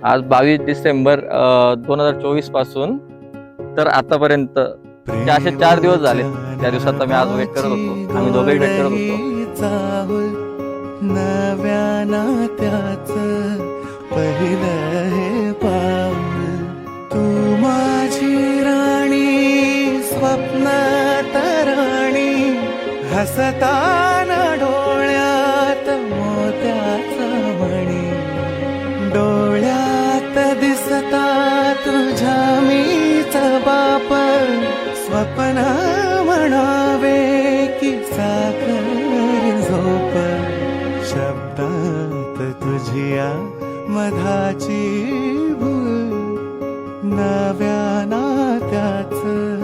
आज 22 डिसेंबर 2024 पासून तर आतापर्यंत असे 4 दिवस झाले. त्या दिवसात मी आज वेट करत होतो, आम्ही दोघेही वेट करत होतो. नव्या नात्याचं पहिलं हे पाऊल, तू माझी राणी स्वप्नात राणी, हसताना डोळ्यात मोत्याचा मणी, डोळ्यात दिसता तुझ्या मीच बाप, स्वप्न म्हणावे की साखर झोप, शब्दात तुझिया मधाची भूल, नव्या नात्याचं